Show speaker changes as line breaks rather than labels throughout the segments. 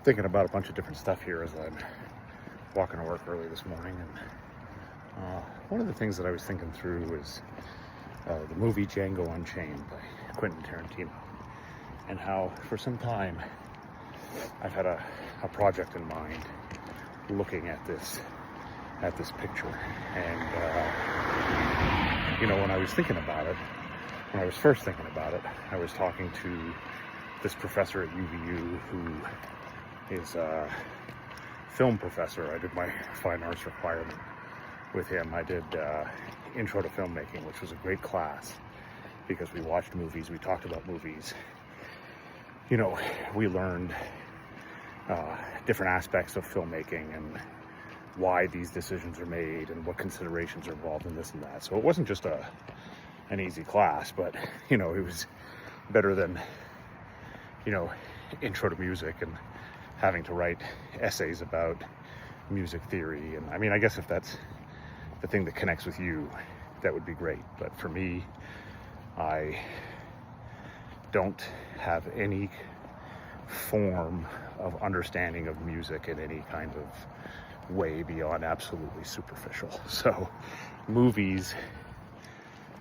thinking about a bunch of different stuff here as I'm walking to work early this morning, and one of the things that I was thinking through was the movie Django Unchained by Quentin Tarantino, and how for some time I've had a project in mind looking at this picture. And when I was thinking about it, when I was first thinking about it, I was talking to this professor at UVU who is a film professor. I did my fine arts requirement with him. I did intro to filmmaking, which was a great class because we watched movies, we talked about movies. We learned different aspects of filmmaking and why these decisions are made and what considerations are involved in this and that. So it wasn't just an easy class, but it was better than intro to music and having to write essays about music theory. And I guess if that's the thing that connects with you, that would be great. But for me, I don't have any form of understanding of music in any kind of way beyond absolutely superficial. So movies,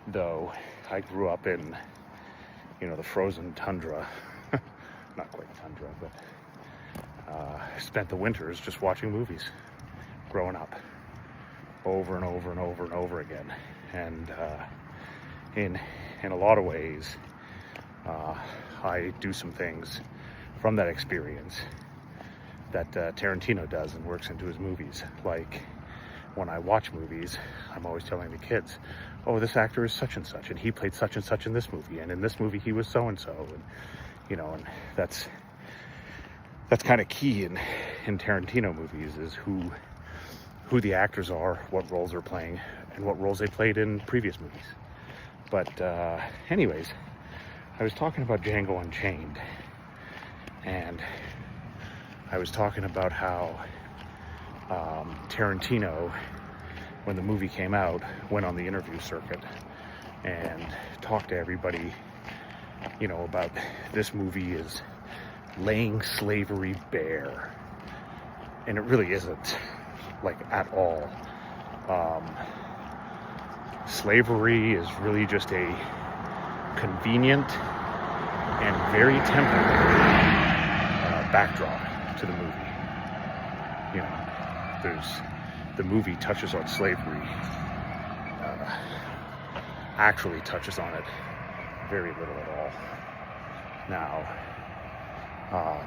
though, I grew up in the frozen tundra, not quite tundra, but spent the winters just watching movies growing up over and over and over and over again. And in a lot of ways, I do some things from that experience that Tarantino does and works into his movies. Like when I watch movies, I'm always telling the kids, oh, this actor is such and such, and he played such and such in this movie, and in this movie he was so and so, and that's kind of key in Tarantino movies, is who the actors are, what roles they're playing, and what roles they played in previous movies. But anyways, I was talking about Django Unchained, and I was talking about how Tarantino, when the movie came out, went on the interview circuit and talked to everybody, about this movie is laying slavery bare. And it really isn't, at all. Slavery is really just a convenient and very temporary backdrop to the movie. The movie touches on slavery, actually touches on it very little at all. Now,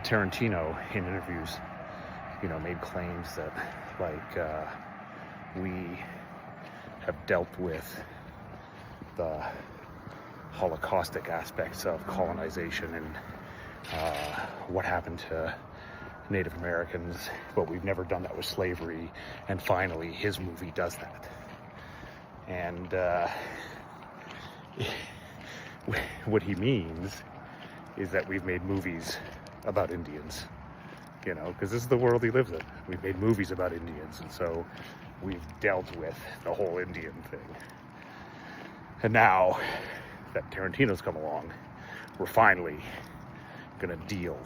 Tarantino in interviews, made claims that we have dealt with the holocaustic aspects of colonization and what happened to Native Americans, but we've never done that with slavery, and finally his movie does that. And what he means is that we've made movies about Indians, because this is the world he lives in. We've made movies about Indians, and so we've dealt with the whole Indian thing. And now that Tarantino's come along, we're finally gonna deal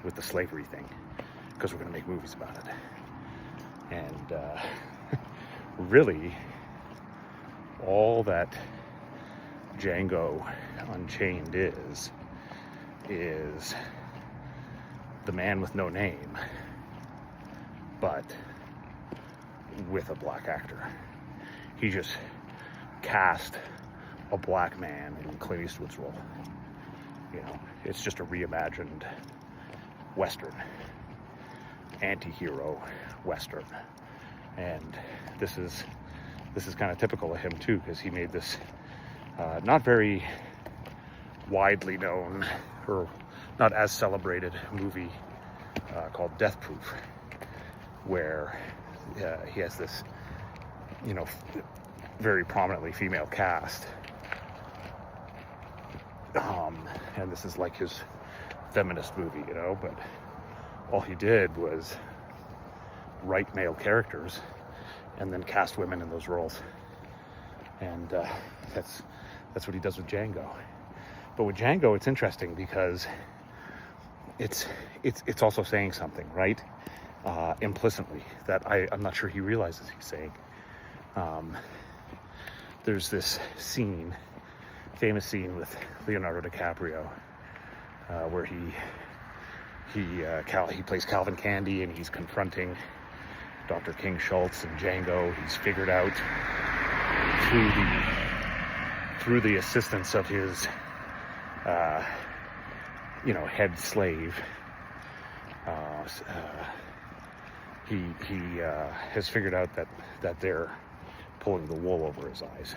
with the slavery thing, because we're gonna make movies about it. And really, all that Django Unchained is the man with no name, but with a black actor. He just cast a black man in Clint Eastwood's role. It's just a reimagined Western, anti-hero Western. And this is kind of typical of him too, because he made this not very widely known or not as celebrated movie called Death Proof, where he has this very prominently female cast, and this is like his feminist movie, but all he did was write male characters and then cast women in those roles. And that's what he does with Django. But with Django, it's interesting because it's also saying something, right? Implicitly, that I'm not sure he realizes he's saying. There's this scene, famous scene with Leonardo DiCaprio, where he plays Calvin Candy, and he's confronting Dr. King Schultz and Django. He's figured out through the assistance of his head slave. He has figured out that they're pulling the wool over his eyes,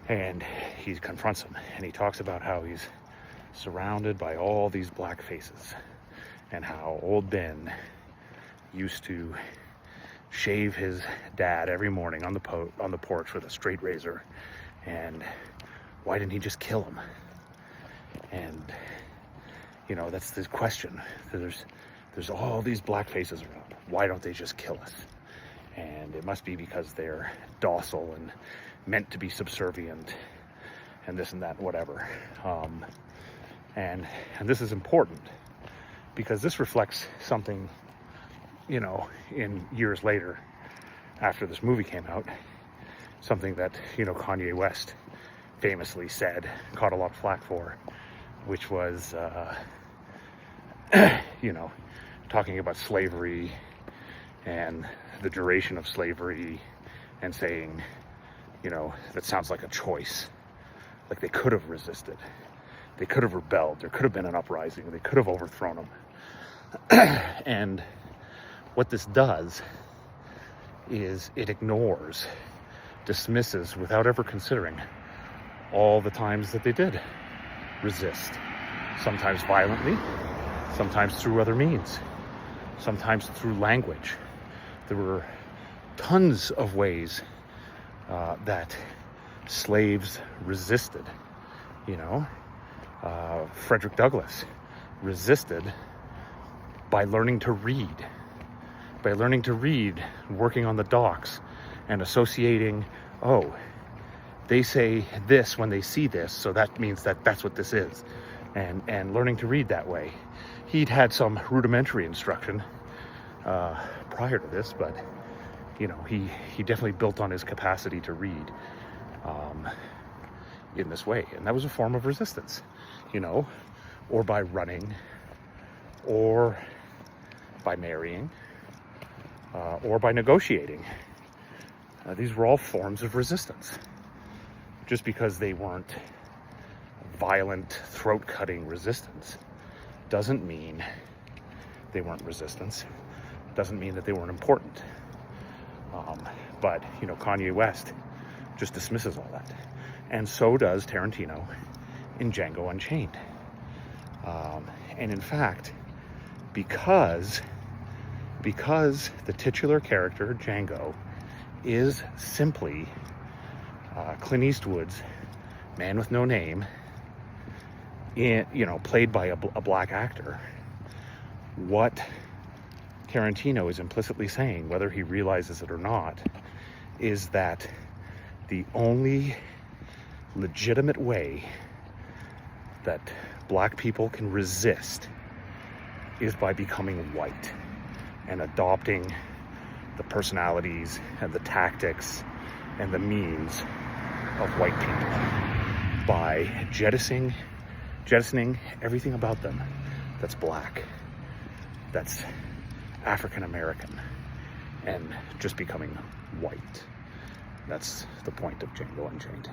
and he confronts him, and he talks about how he's surrounded by all these black faces, and how old Ben used to shave his dad every morning on the porch with a straight razor, and why didn't he just kill him? And that's this question. There's all these black faces around. Why don't they just kill us? And it must be because they're docile and meant to be subservient, and this and that and whatever. And this is important because this reflects something, in years later, after this movie came out, something that, Kanye West famously said, caught a lot of flack for, which was, talking about slavery and the duration of slavery, and saying, that sounds like a choice. Like they could have resisted. They could have rebelled. There could have been an uprising. They could have overthrown them. And what this does is it ignores, dismisses, without ever considering, all the times that they did resist. Sometimes violently, sometimes through other means, sometimes through language. There were tons of ways that slaves resisted. Frederick Douglass resisted by learning to read. Working on the docks and associating, they say this when they see this, so that means that's what this is. And learning to read that way. He'd had some rudimentary instruction prior to this, but he definitely built on his capacity to read in this way, and that was a form of resistance, or by running, or by marrying, or by negotiating. These were all forms of resistance. Just because they weren't violent, throat-cutting resistance doesn't mean they weren't resistance. Doesn't mean that they weren't important. But Kanye West just dismisses all that. And so does Tarantino in Django Unchained. And in fact, because the titular character, Django, is simply Clint Eastwood's man with no name, played by a black actor, what Tarantino is implicitly saying, whether he realizes it or not, is that the only legitimate way that black people can resist is by becoming white and adopting the personalities and the tactics and the means of white people, by jettisoning everything about them that's black, that's African American, and just becoming white. That's the point of Django Unchained.